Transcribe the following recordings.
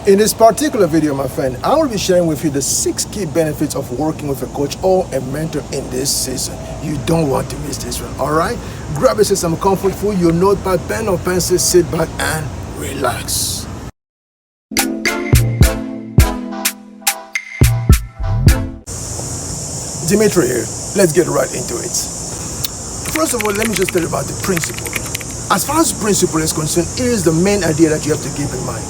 In this particular video, my friend, I will be sharing with you the 6 key benefits of working with a coach or a mentor in this season. You don't want to miss this one, all right? Grab yourself some comfort food, your notepad, pen or pencil, sit back and relax. Dimitri here. Let's get right into it. First of all, let me just tell you about the principle. As far as principle is concerned, it is the main idea that you have to keep in mind.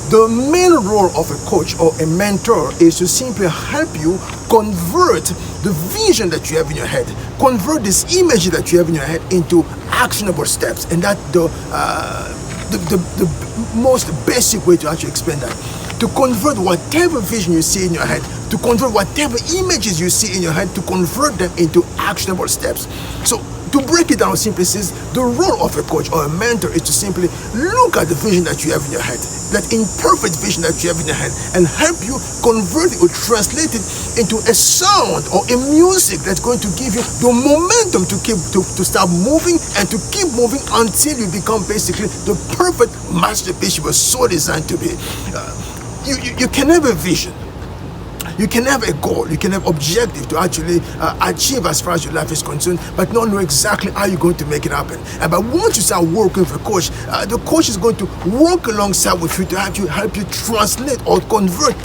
The main role of a coach or a mentor is to simply help you convert the vision that you have in your head, convert this image that you have in your head into actionable steps. And that's the most basic way to actually explain that. To convert whatever vision you see in your head, to convert whatever images you see in your head, to convert them into actionable steps. So to break it down simply says, the role of a coach or a mentor is to simply look at the vision that you have in your head, that imperfect vision that you have in your head, and help you convert it or translate it into a sound or a music that's going to give you the momentum to start moving and to keep moving until you become basically the perfect masterpiece you were so designed to be. You can have a vision. You can have a goal, you can have objective to actually achieve as far as your life is concerned, but not know exactly how you're going to make it happen. But once you start working with a coach, the coach is going to work alongside with you to help you translate or convert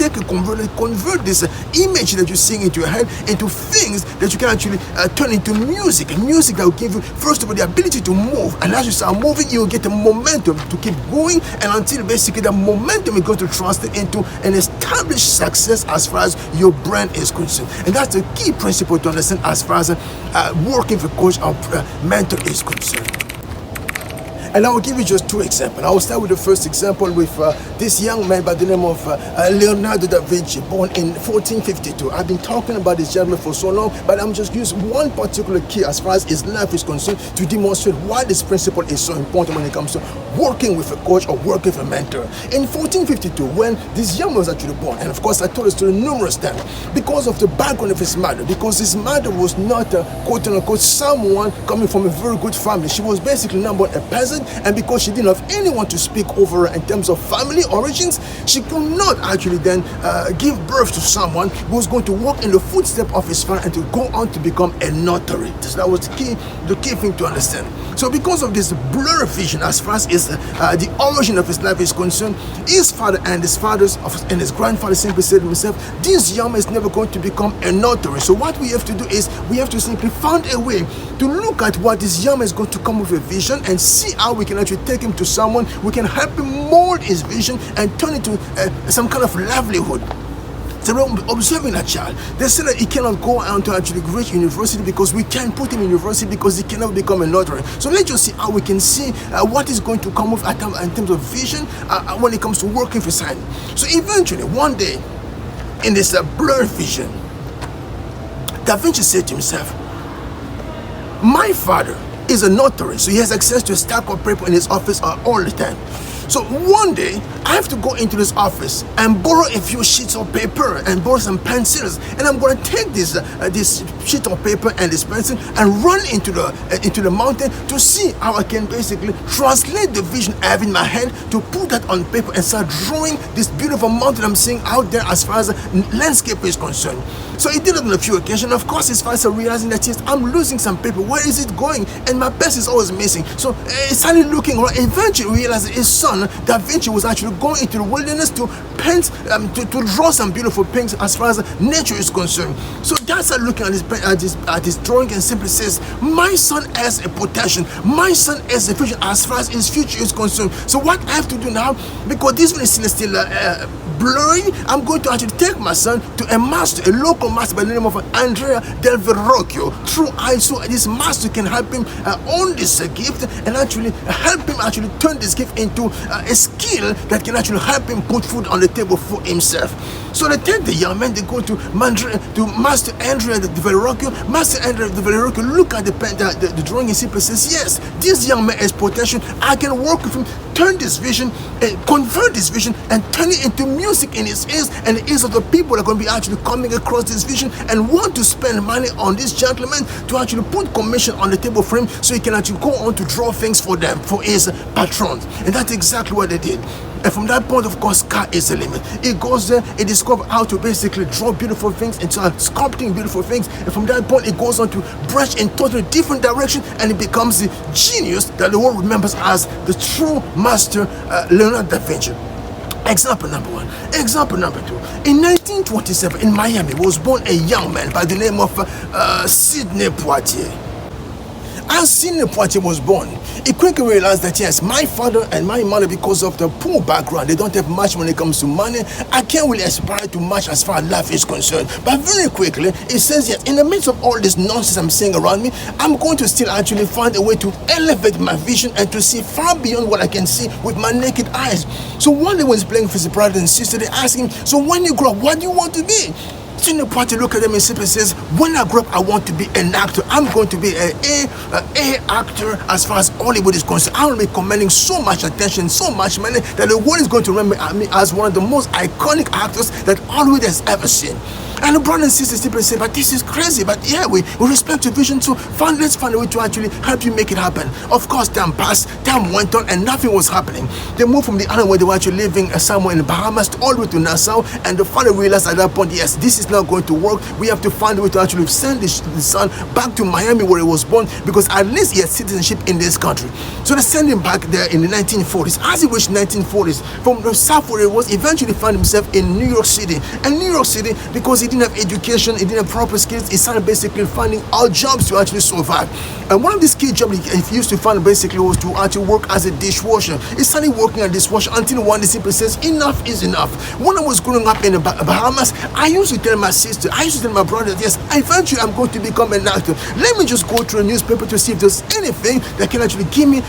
this image that you're seeing into your head into things that you can actually turn into music that will give you, first of all, the ability to move. And as you start moving, you'll get the momentum to keep going, and until basically the momentum is going to translate into an established success as far as your brand is concerned. And that's the key principle to understand as far as working with a coach or mentor is concerned. And I will give you just 2 examples. I will start with the first example with this young man by the name of Leonardo da Vinci, born in 1452. I've been talking about this gentleman for so long, but I'm just using one particular key as far as his life is concerned to demonstrate why this principle is so important when it comes to working with a coach or working with a mentor. In 1452, when this young man was actually born, and of course I told the story numerous times, because of the background of his mother, because his mother was not quote-unquote someone coming from a very good family. She was basically number one, a peasant, and because she didn't have anyone to speak over her in terms of family origins, she could not actually then give birth to someone who was going to walk in the footsteps of his father and to go on to become a notary. So that was the key thing to understand. So because of this blurred vision as far as the origin of his life is concerned, his father and his grandfather simply said to himself, this young man is never going to become a notary. So what we have to do is we have to simply find a way to look at what this young man is going to come with a vision and see how we can actually take him to someone. We can help him mold his vision and turn it to some kind of livelihood. So observing that child, they say that he cannot go on to actually great university because we can't put him in university because he cannot become a notary. So let's just see how we can see what is going to come with in terms of vision when it comes to working for sign. So eventually, one day, in this blurred vision, Da Vinci said to himself, my father is a notary, so he has access to a stack of paper in his office all the time. So one day, I have to go into this office and borrow a few sheets of paper and borrow some pencils, and I'm going to take this sheet of paper and this pencil and run into the mountain to see how I can basically translate the vision I have in my head to put that on paper and start drawing this beautiful mountain I'm seeing out there as far as the landscape is concerned. So he did it on a few occasions. Of course, his father realizing that I'm losing some paper. Where is it going? And my pen is always missing. So he started looking around. Eventually realized that his son Da Vinci was actually going into the wilderness to paint, to draw some beautiful paintings as far as nature is concerned. So Dad started looking at his drawing and simply says, my son has a potential. My son has a future as far as his future is concerned. So what I have to do now, because this one is still blurry, I'm going to actually take my son to a local master by the name of Andrea del Verrocchio. Through so this master can help him own this gift and actually help him actually turn this gift into a skill that can actually help him put food on the table for himself. So they take the young man, they go to Master Andrea del Verrocchio. Master Andrea del Verrocchio look at the drawing and simply says, yes, this young man has potential. I can work with him, turn this vision, convert this vision and turn it into music in his ears and the ears of the people that are going to be actually coming across this vision and want to spend money on this gentleman to actually put commission on the table for him so he can actually go on to draw things for them, for his patrons. And that's exactly what they did. And from that point, of course, sky is the limit. It goes there, it discovers how to basically draw beautiful things and start sculpting beautiful things. And from that point, it goes on to branch in totally different direction, and it becomes the genius that the world remembers as the true master, Leonardo da Vinci. Example number one. Example number two. In 1927, in Miami, was born a young man by the name of Sidney Poitier. As Sidney Poitier was born, he quickly realized that yes, my father and my mother, because of the poor background, they don't have much when it comes to money. I can't really aspire to much as far as life is concerned. But very quickly, it says yes, in the midst of all this nonsense I'm seeing around me, I'm going to still actually find a way to elevate my vision and to see far beyond what I can see with my naked eyes. So one day when he's playing with his brother and sister, they ask him, so when you grow up, what do you want to be? Sidney Poitier look at them and simply says, when I grow up, I want to be an actor. I'm going to be an A actor as far as Hollywood is concerned. I will be commanding so much attention, so much money that the world is going to remember me as one of the most iconic actors that Hollywood has ever seen. And the brother and sister simply say, but this is crazy. But yeah, we respect your vision, so let's find a way to actually help you make it happen. Of course, time passed, time went on, and nothing was happening. They moved from the island where they were actually living somewhere in the Bahamas all the way to Nassau, and the father realized at that point, yes, this is not going to work. We have to find a way to actually send the son back to Miami where he was born, because at least he had citizenship in this country. So they sent him back there in the 1940s. As he reached 1940s, from the south where he was, eventually found himself in New York City. And New York City, because he didn't have education, he didn't have proper skills, he started basically finding odd jobs to actually survive. And one of these key jobs he used to find basically was to actually work as a dishwasher. He started working as a dishwasher until one day simply says, enough is enough. When I was growing up in the Bahamas, I used to tell my sister, I used to tell my brother, yes, eventually I'm going to become an actor. Let me just go through a newspaper to see if there's anything that can actually give me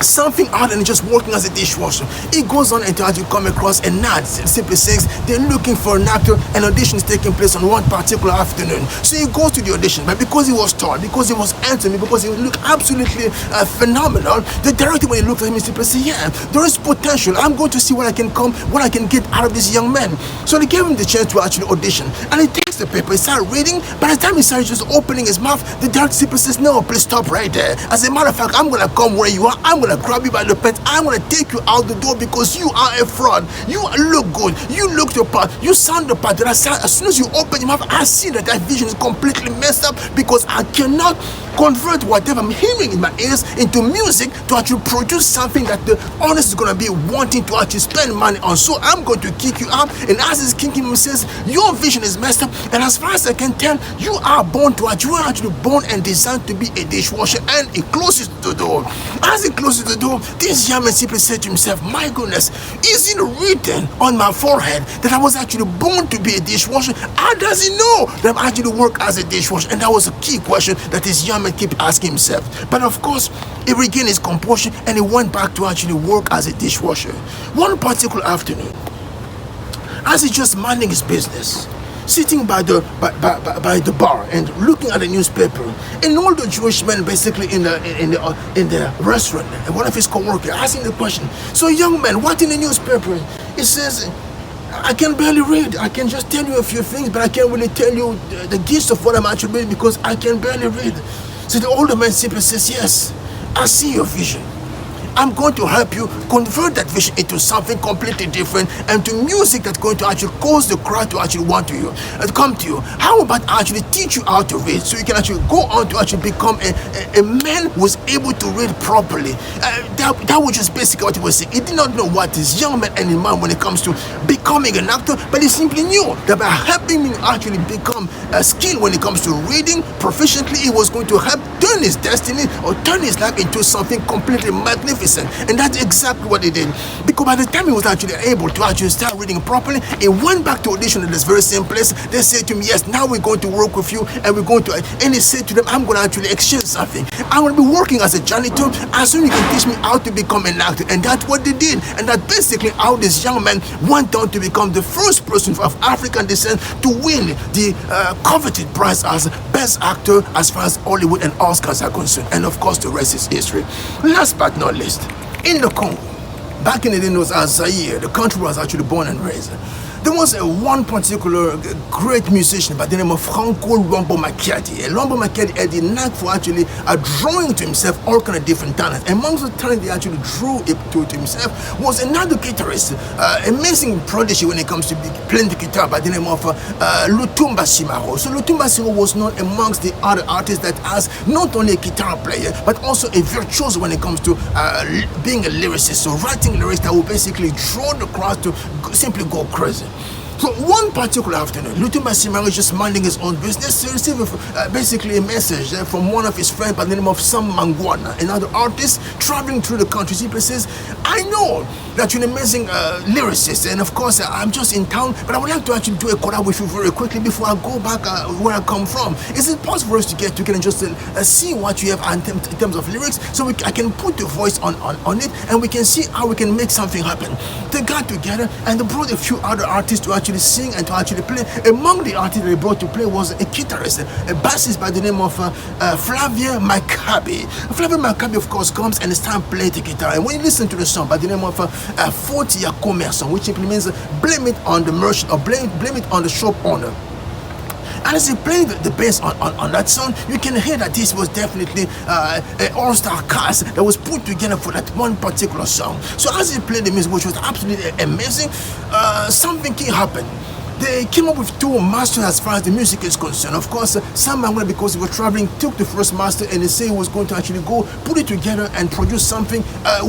something other than just working as a dishwasher. It goes on until you come across an ad. It simply says they're looking for an actor. An audition is taking place on one particular afternoon. So he goes to the audition, but because he was tall, because he was handsome, because he looked absolutely phenomenal, the director, when he looked at him, simply said, yeah, there is potential. I'm going to see what I can get out of this young man. So they gave him the chance to actually audition, and he takes the paper, he started reading. By the time he started just opening his mouth, the director simply says, no, please stop right there. As a matter of fact, I'm gonna come where you are. I'm gonna grab you by the pants. I'm gonna take you out the door because you are a fraud. You look good. You look the part. You sound the part. That as soon as you open your mouth, I see that vision is completely messed up, because I cannot convert whatever I'm hearing in my ears into music to actually produce something that the audience is gonna be wanting to actually spend money on. So I'm going to kick you out. And as he's kicking him, he says, your vision is messed up. And as far as I can tell, you are actually born and designed to be a dishwasher. And he closes the door. As he closes the door, this young man simply said to himself, my goodness, is it written on my forehead that I was actually born to be a dishwasher? How does he know that I actually work as a dishwasher? And that was a key question that this young man kept asking himself. But of course, he regained his composure and he went back to actually work as a dishwasher. One particular afternoon, as he's just minding his business, sitting by the bar and looking at the newspaper, an older Jewish man basically in the restaurant, and one of his co-workers asking the question, so young man, what in the newspaper? He says, I can barely read. I can just tell you a few things, but I can't really tell you the gist of what I'm actually reading because I can barely read. So the older man simply says, yes, I see your vision. I'm going to help you convert that vision into something completely different and to music that's going to actually cause the crowd to actually want to come to you. How about actually teach you how to read so you can actually go on to actually become a man who's able to read properly? That was just basically what he was saying. He did not know what this young man and his man when it comes to becoming an actor, but he simply knew that by helping him actually become a skill when it comes to reading proficiently, he was going to help turn his destiny or turn his life into something completely magnificent. And that's exactly what he did. Because by the time he was actually able to actually start reading properly, he went back to audition at this very same place. They said to him, yes, now we're going to work with you and we're going to, and he said to them, I'm going to actually exchange something. I'm going to be working as a janitor as soon as you can teach me how to become an actor. And that's what they did. And that basically how this young man went on to become the first person of African descent to win the coveted prize as best actor as far as Hollywood and Oscars are concerned. And of course, the rest is history. Last but not least, in the Congo, back in the day, it was Zaire, the country was actually born and raised. There was one particular great musician by the name of Franco Lumbo Macchiati. Lumbo Macchiati had the knack for actually drawing to himself all kind of different talents. Amongst the talent he actually drew to himself was another guitarist, amazing prodigy when it comes to playing the guitar, by the name of Lutumba Simaro. So Lutumba Simaro was known amongst the other artists that has not only a guitar player but also a virtuoso when it comes to being a lyricist. So writing lyrics that will basically draw the crowd to simply go crazy. So one particular afternoon, Lutumba Simaro is just minding his own business. He received basically a message from one of his friends by the name of Sam Mangwana, another artist traveling through the country. He says, I know that you're an amazing lyricist, and of course I'm just in town, but I would like to actually do a collab with you very quickly before I go back where I come from. Is it possible for us to get together and just see what you have in terms of lyrics, so I can put the voice on it, and we can see how we can make something happen? They got together and they brought a few other artists to actually sing and to actually play. Among the artists they brought to play was a guitarist, a bassist by the name of Flavia Maccabi. Flavia Maccabi, of course, comes and starts playing the guitar. And when you listen to the song by the name of Faute ya commerçant, which simply means blame it on the merchant, or blame it on the shop owner. And as he played the bass on that song, you can hear that this was definitely an all-star cast that was put together for that one particular song. So as he played the music, which was absolutely amazing, something key happened. They came up with two masters as far as the music is concerned. Of course, Sam Mangwana, because he was traveling, took the first master and he said he was going to actually go put it together and produce something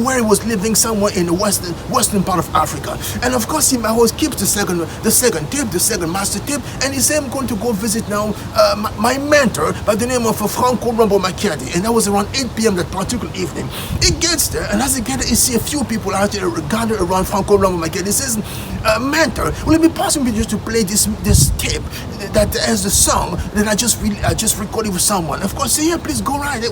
where he was living somewhere in the western part of Africa. And of course, he always keeps the second tape, the second master tape, and he said, I'm going to go visit now my mentor by the name of Franco Lumbo Macchiati. And that was around 8 p.m. that particular evening. He gets there, and as he gets there, he sees a few people out there gathered around Franco Lumbo Macchiati. He says, mentor, will it be possible just to play this tape that has the song that I just recorded with someone? Of course, yeah, please go right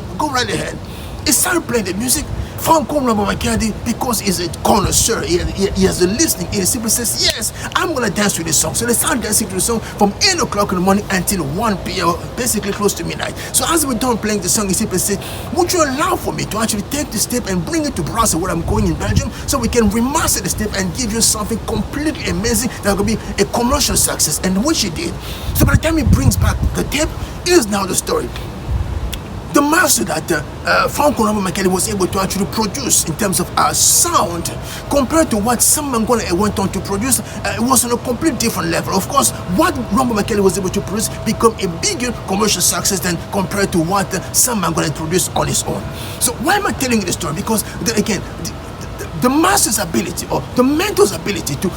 ahead. He started playing the music. Franco Lumbo Macchiati, because he's a connoisseur, he has a listening ear, he simply says, yes, I'm going to dance to this song. So they start dancing to the song from 8 o'clock in the morning until 1 p.m., basically close to midnight. So as we're done playing the song, he simply said, would you allow for me to actually take this tape and bring it to Brussels, where I'm going in Belgium, so we can remaster this tape and give you something completely amazing that will be a commercial success? And which he did. So by the time he brings back the tape, here's now the story. The master that Franco Lumbo Macchiati was able to actually produce in terms of sound, compared to what Sam Mangwana went on to produce, it was on a completely different level. Of course, what Lumbo Macchiati was able to produce became a bigger commercial success than compared to what Sam Mangwana produced on his own. So why am I telling you this story? Because the master's ability, or the mentor's ability to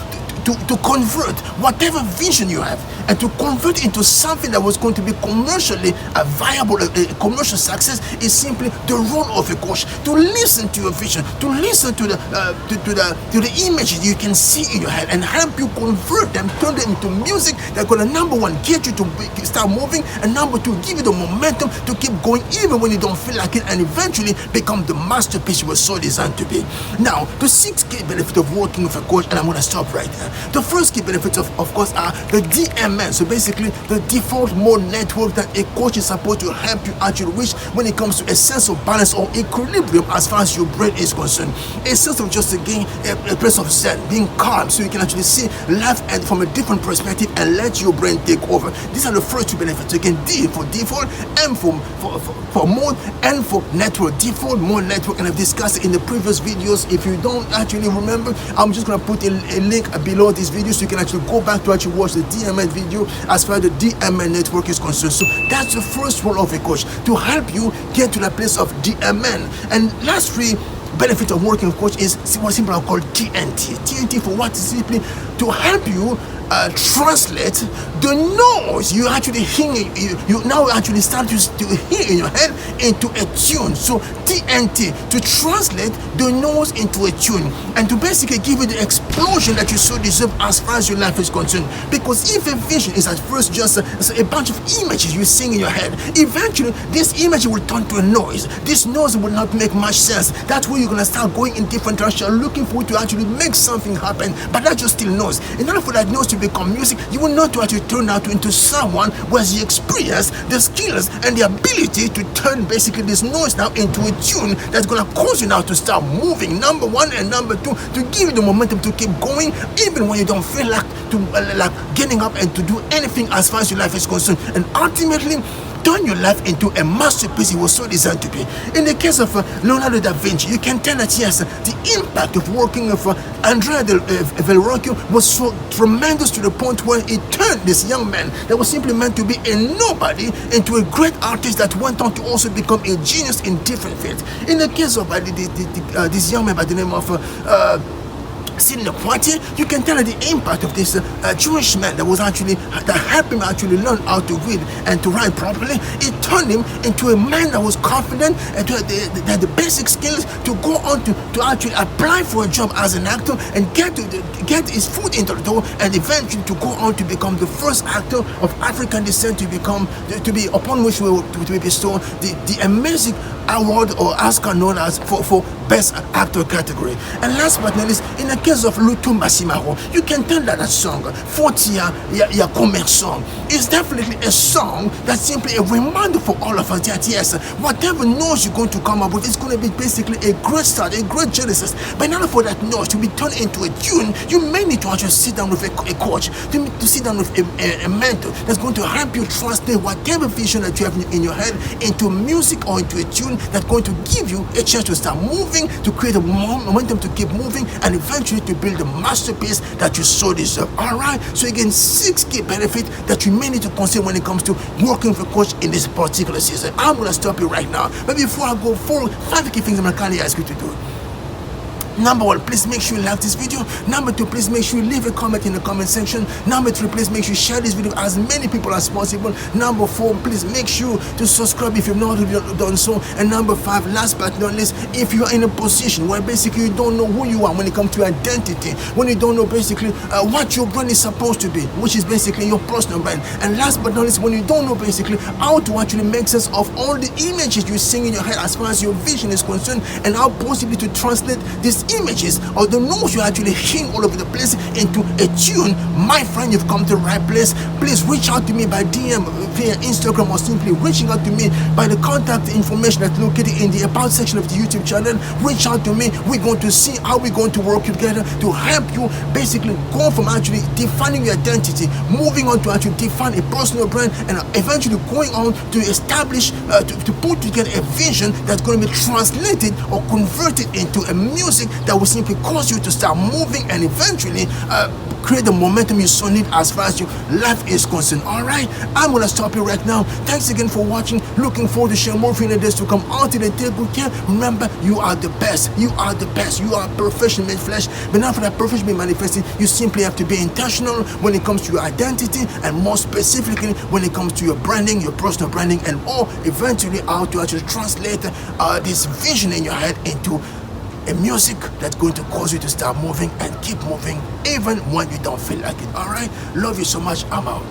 convert whatever vision you have and to convert into something that was going to be commercially viable, a commercial success, is simply the role of a coach. To listen to your vision, to listen to the images you can see in your head and help you convert them, turn them into music that going to, number one, get you to start moving, and number two, give you the momentum to keep going even when you don't feel like it, and eventually become the masterpiece you were so designed to be. Now, the 6 key benefits of working with a coach, and I'm going to stop right there. The first key benefits of course are the DMN, so basically the default mode network that a coach is supposed to help you actually reach when it comes to a sense of balance or equilibrium as far as your brain is concerned. A sense of just again a place of zen, being calm, so you can actually see life and from a different perspective and let your brain take over. These are the first 2 benefits. You can D for default, M for mode, N for network. Default mode network, and I've discussed it in the previous videos. If you don't actually remember, I'm just going to put a link below this video so you can actually go back to actually watch the DMN video as far as the DMN network is concerned. So that's the first role of a coach, to help you get to the place of DMN. And last 3 benefit of working with coach is what simply I call TNT. TNT for what is simply to help you translate the noise you actually hear, you now actually start to hear in your head into a tune. So TNT, to translate the noise into a tune, and to basically give you the explosion that you so deserve as far as your life is concerned. Because if a vision is at first just a bunch of images you sing in your head, eventually this image will turn to a noise. This noise will not make much sense. That's where you're going to start going in different directions, looking for it to actually make something happen, but that's just still noise. In order for that noise to become music, you will not to actually turn out into someone who has the experience, the skills, and the ability to turn basically this noise now into a tune that's gonna cause you now to start moving. Number one, and number two, to give you the momentum to keep going, even when you don't feel like getting up and to do anything as far as your life is concerned. And ultimately, turn your life into a masterpiece it was so designed to be. In the case of Leonardo da Vinci, you can tell that yes, the impact of working with Andrea del Verrocchio was so tremendous to the point where it turned this young man that was simply meant to be a nobody into a great artist that went on to also become a genius in different fields. In the case of this young man by the name of Sidney Poitier, you can tell the impact of this Jewish man that helped him actually learn how to read and to write properly. It turned him into a man that was confident and to had the basic skills to go on to actually apply for a job as an actor and get his foot into the door, and eventually to go on to become the first actor of African descent to be upon which to be bestowed the amazing award or Oscar known as for best actor category. And last but not least, in the case of Lutumba Simaro, you can tell that song, Fortia Ya Commerçant, is definitely a song that's simply a reminder for all of us that yes, whatever noise you're going to come up with, it's going to be basically a great start, a great genesis. But in order for that noise to be turned into a tune, you may need to actually sit down with a coach, to sit down with a mentor that's going to help you translate whatever vision that you have in your head into music or into a tune that's going to give you a chance to start moving, to create a momentum to keep moving, and eventually to build the masterpiece that you so deserve. Alright, so again, 6 key benefits that you may need to consider when it comes to working with a coach in this particular season. I'm going to stop you right now, but before I go forward, 5 key things I'm going to kindly ask you to do. Number 1, please make sure you like this video. Number 2, please make sure you leave a comment in the comment section. Number 3, please make sure you share this video as many people as possible. Number 4, please make sure to subscribe if you've not already done so. And number 5, last but not least, if you are in a position where basically you don't know who you are when it comes to identity, when you don't know basically what your brand is supposed to be, which is basically your personal brand. And last but not least, when you don't know basically how to actually make sense of all the images you see in your head as far as your vision is concerned, and how possibly to translate these images or the notes you're actually hearing all over the place into a tune, my friend, you've come to the right place. Please reach out to me by DM via Instagram, or simply reaching out to me by the contact information that's located in the about section of the YouTube channel. Reach out to me. We're going to see how we're going to work together to help you basically go from actually defining your identity, moving on to actually define a personal brand, and eventually going on to establish to put together a vision that's going to be translated or converted into a music that will simply cause you to start moving and eventually create the momentum you so need as far as your life is concerned. Alright, I'm gonna stop you right now. Thanks again for watching. Looking forward to share more for you in the days to come. Until then, take good care. Remember, you are the best. You are the best. You are perfection made flesh. But now for that perfection being manifested, you simply have to be intentional when it comes to your identity, and more specifically when it comes to your branding, your personal branding, and or eventually how to actually translate this vision in your head into a music that's going to cause you to start moving and keep moving even when you don't feel like it. Alright, love you so much. I'm out.